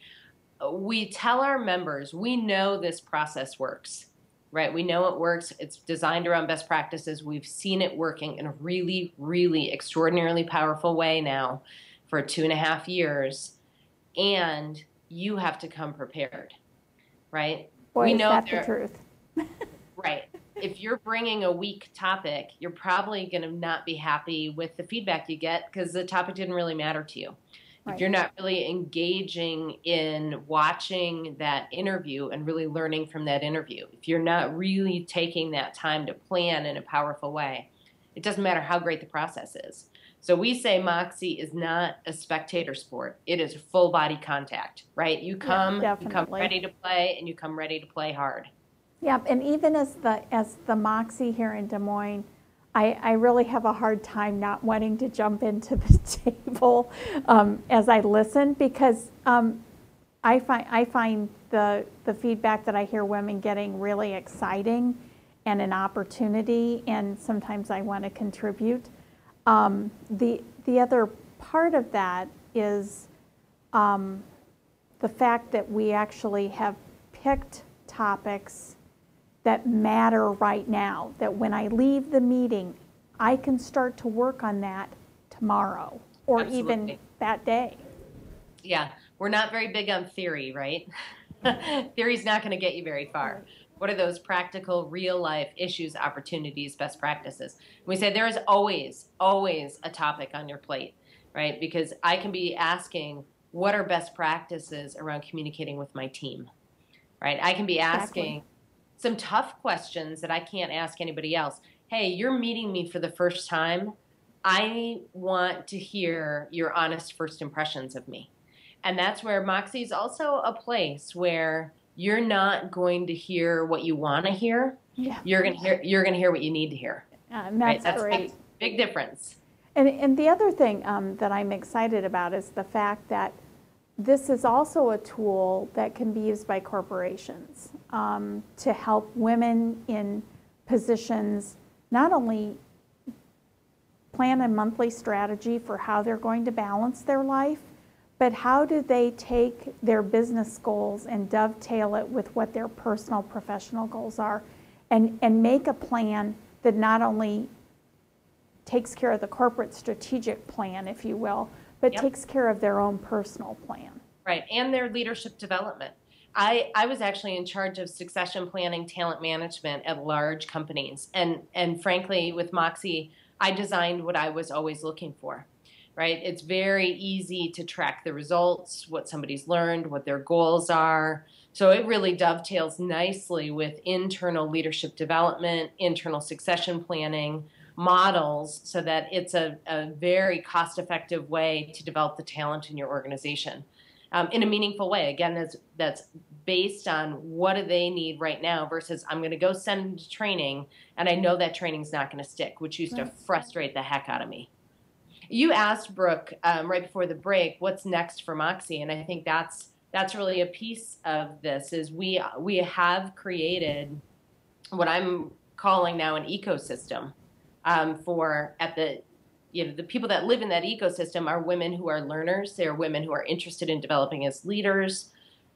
we tell our members, we know this process works, right? We know it works. It's designed around best practices. We've seen it working in a really, really extraordinarily powerful way now for 2.5 years. And you have to come prepared, right? Boy, we know that's the truth. Right. If you're bringing a weak topic, you're probably going to not be happy with the feedback you get because the topic didn't really matter to you. Right. If you're not really engaging in watching that interview and really learning from that interview, if you're not really taking that time to plan in a powerful way, it doesn't matter how great the process is. So we say Moxie is not a spectator sport. It is full body contact, right? You come ready to play, and you come ready to play hard. Yeah, and even as the Moxie here in Des Moines, I really have a hard time not wanting to jump into the table as I listen, because I find the feedback that I hear women getting really exciting and an opportunity, and sometimes I want to contribute. The other part of that is the fact that we actually have picked topics that matter right now, that when I leave the meeting, I can start to work on that tomorrow or even that day. Yeah, we're not very big on theory, right? Theory's not going to get you very far. What are those practical, real life issues, opportunities, best practices? And we say there is always, always a topic on your plate, right? Because I can be asking, what are best practices around communicating with my team, right? I can be asking some tough questions that I can't ask anybody else. Hey, you're meeting me for the first time. I want to hear your honest first impressions of me. And that's where Moxie is also a place where you're not going to hear what you want to hear. Yeah. You're going to hear what you need to hear. And that's right? great. Big difference. And the other thing that I'm excited about is the fact that this is also a tool that can be used by corporations to help women in positions not only plan a monthly strategy for how they're going to balance their life, but how do they take their business goals and dovetail it with what their personal professional goals are, and make a plan that not only takes care of the corporate strategic plan, if you will, but takes care of their own personal plan. Right, and their leadership development. I was actually in charge of succession planning, talent management at large companies. And frankly, with Moxie, I designed what I was always looking for. Right? It's very easy to track the results, what somebody's learned, what their goals are. So it really dovetails nicely with internal leadership development, internal succession planning models, so that it's a very cost-effective way to develop the talent in your organization in a meaningful way. Again, that's based on what do they need right now versus I'm going to go send them to training and I know that training's not going to stick, which used to frustrate the heck out of me. You asked Brooke right before the break, what's next for Moxie? And I think that's really a piece of this is we have created what I'm calling now an ecosystem the people that live in that ecosystem are women who are learners. They're women who are interested in developing as leaders,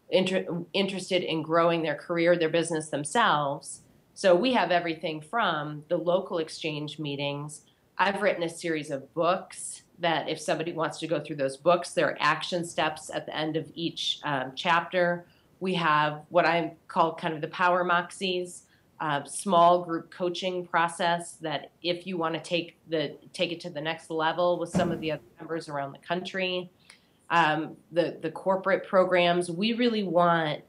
interested in growing their career, their business themselves. So we have everything from the local exchange meetings. I've written a series of books that if somebody wants to go through those books, there are action steps at the end of each chapter. We have what I call kind of the Power Moxies, small group coaching process that if you want to take it to the next level with some of the other members around the country. The corporate programs, we really want,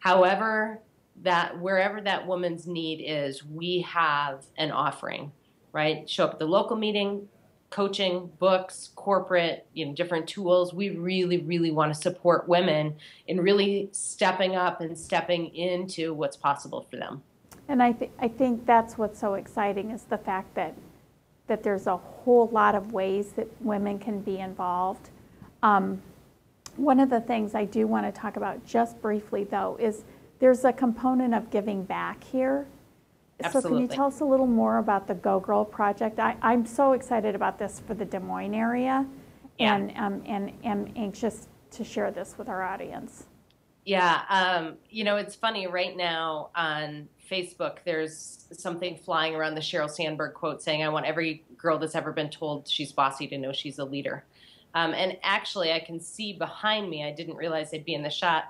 wherever that woman's need is, we have an offering. Right? Show up at the local meeting, coaching, books, corporate, different tools. We really, really want to support women in really stepping up and stepping into what's possible for them. And I think that's what's so exciting is the fact that there's a whole lot of ways that women can be involved. One of the things I do want to talk about just briefly, though, is there's a component of giving back here. Absolutely. So can you tell us a little more about the Go Girl Project? I'm so excited about this for the Des Moines area, and am anxious to share this with our audience. Yeah, it's funny right now on Facebook, there's something flying around, the Sheryl Sandberg quote saying, I want every girl that's ever been told she's bossy to know she's a leader. And actually, I can see behind me, I didn't realize they'd be in the shot,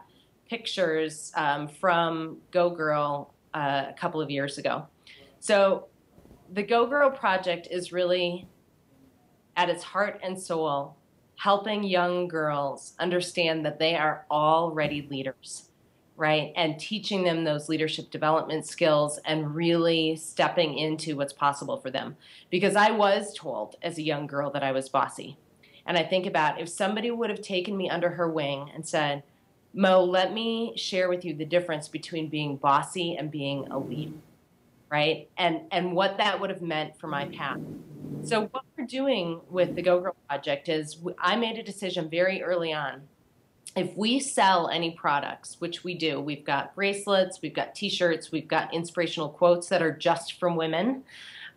pictures from Go Girl a couple of years ago. So the Go Girl Project is really, at its heart and soul, helping young girls understand that they are already leaders, right? And teaching them those leadership development skills and really stepping into what's possible for them. Because I was told as a young girl that I was bossy. And I think about if somebody would have taken me under her wing and said, Mo, let me share with you the difference between being bossy and being a leader, right? And what that would have meant for my path. So what we're doing with the Go Girl Project is I made a decision very early on. If we sell any products, which we do, we've got bracelets, we've got T-shirts, we've got inspirational quotes that are just from women.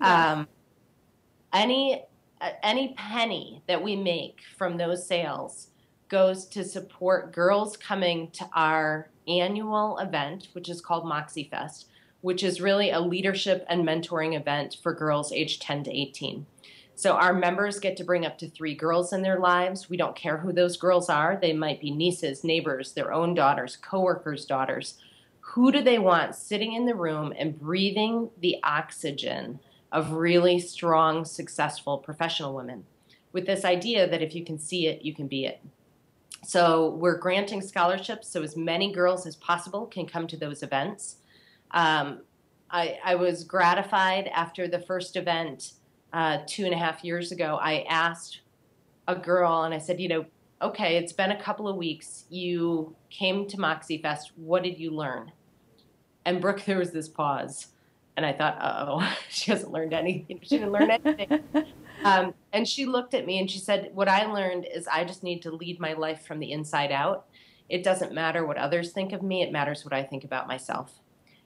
Yes. Any penny that we make from those sales goes to support girls coming to our annual event, which is called Moxie Fest, which is really a leadership and mentoring event for girls aged 10 to 18. So our members get to bring up to 3 girls in their lives. We don't care who those girls are. They might be nieces, neighbors, their own daughters, coworkers' daughters, Who do they want sitting in the room and breathing the oxygen of really strong, successful professional women, with this idea that if you can see it, you can be it. So we're granting scholarships so as many girls as possible can come to those events. I was gratified after the first event 2.5 years ago. I asked a girl and I said, okay, it's been a couple of weeks. You came to Moxie Fest. What did you learn? And Brooke, there was this pause. And I thought, uh-oh, she hasn't learned anything. She didn't learn anything. And she looked at me and she said, what I learned is I just need to lead my life from the inside out. It doesn't matter what others think of me. It matters what I think about myself.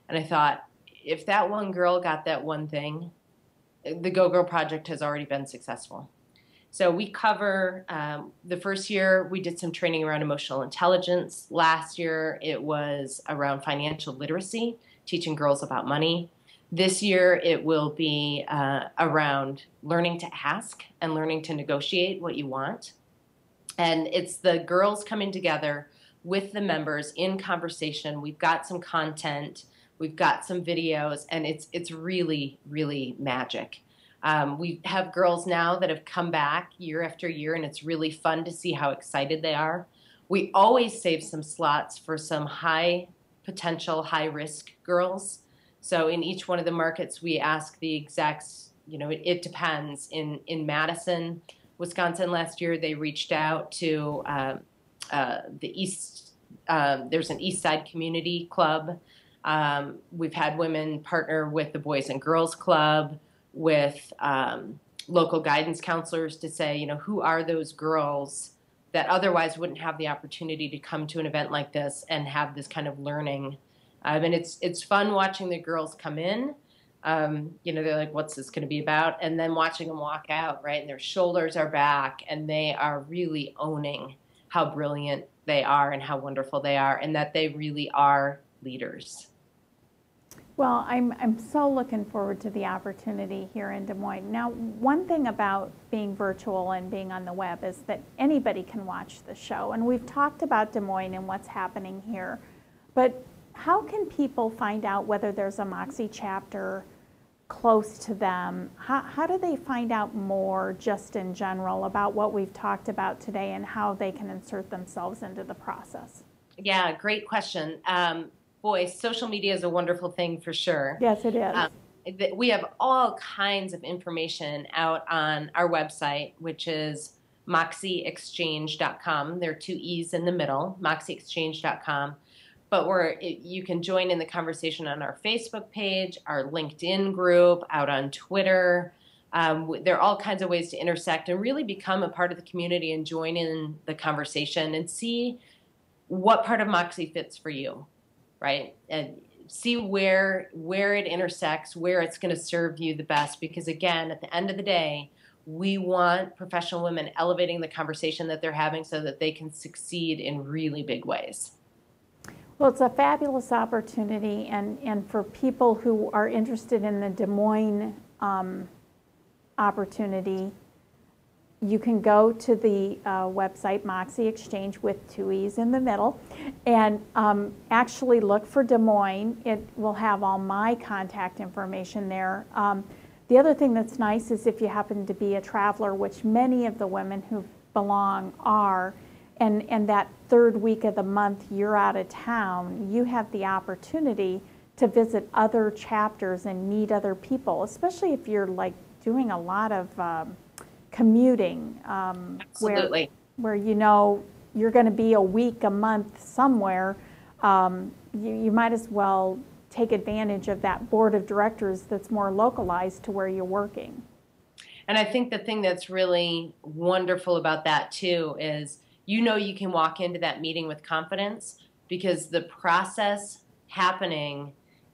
And I thought, if that one girl got that one thing, the Go Girl Project has already been successful. So we cover, the first year we did some training around emotional intelligence. Last year it was around financial literacy, teaching girls about money. This year it will be around learning to ask and learning to negotiate what you want. And it's the girls coming together with the members in conversation. We've got some content, we've got some videos, and it's really, really magic. We have girls now that have come back year after year, and it's really fun to see how excited they are. We always save some slots for some high potential, high risk girls. So in each one of the markets, we ask the execs, it depends. In Madison, Wisconsin last year, they reached out to the East, there's an East Side Community Club. We've had women partner with the Boys and Girls Club, with local guidance counselors to say, who are those girls that otherwise wouldn't have the opportunity to come to an event like this and have this kind of learning. And it's fun watching the girls come in. They're like, what's this going to be about? And then watching them walk out, right? And their shoulders are back and they are really owning how brilliant they are and how wonderful they are and that they really are leaders. Well, I'm so looking forward to the opportunity here in Des Moines. Now, one thing about being virtual and being on the web is that anybody can watch the show. And we've talked about Des Moines and what's happening here. But how can people find out whether there's a Moxie chapter close to them? How do they find out more just in general about what we've talked about today and how they can insert themselves into the process? Yeah, great question. Boy, social media is a wonderful thing for sure. Yes, it is. We have all kinds of information out on our website, which is moxieexchange.com. There are 2 E's in the middle, moxieexchange.com. But you can join in the conversation on our Facebook page, our LinkedIn group, out on Twitter. There are all kinds of ways to intersect and really become a part of the community and join in the conversation and see what part of Moxie fits for you. Right? And see where it intersects, where it's going to serve you the best. Because again, at the end of the day, we want professional women elevating the conversation that they're having so that they can succeed in really big ways. Well, it's a fabulous opportunity, and for people who are interested in the Des Moines opportunity, you can go to the website Moxie Exchange with 2 E's in the middle and actually look for Des Moines. It will have all my contact information there. The other thing that's nice is if you happen to be a traveler, which many of the women who belong are, and that 3rd week of the month you're out of town, you have the opportunity to visit other chapters and meet other people, especially if you're like doing a lot of commuting, Absolutely. where you're going to be a week, a month somewhere, you might as well take advantage of that board of directors that's more localized to where you're working. And I think the thing that's really wonderful about that too is you can walk into that meeting with confidence because the process happening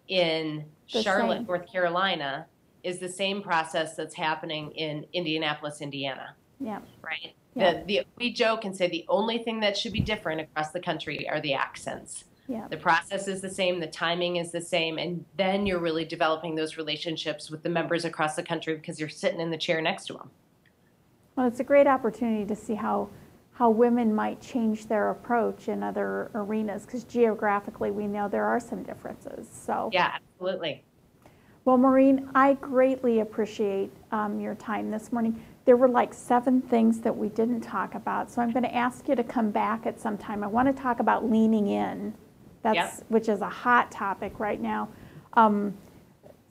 in Charlotte, North Carolina is the same process that's happening in Indianapolis, Indiana. Yeah. Right? Yeah. We joke and say the only thing that should be different across the country are the accents. Yeah. The process is the same, the timing is the same, and then you're really developing those relationships with the members across the country because you're sitting in the chair next to them. Well, it's a great opportunity to see how how women might change their approach in other arenas, because geographically we know there are some differences. So Yeah, absolutely. well, Maureen, I greatly appreciate your time this morning. There were like 7 things that we didn't talk about, so I'm going to ask you to come back at some time. I want to talk about leaning in, which is a hot topic right now.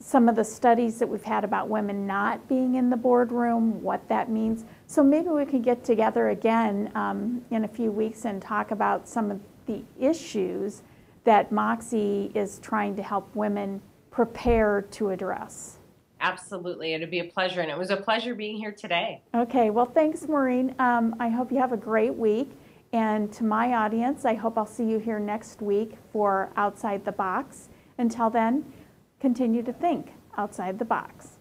Some of the studies that we've had about women not being in the boardroom, what that means. So maybe we could get together again in a few weeks and talk about some of the issues that Moxie is trying to help women prepare to address. Absolutely. It'd be a pleasure. And it was a pleasure being here today. Okay. Well, thanks, Maureen. I hope you have a great week. And to my audience, I hope I'll see you here next week for Outside the Box. Until then, continue to think outside the box.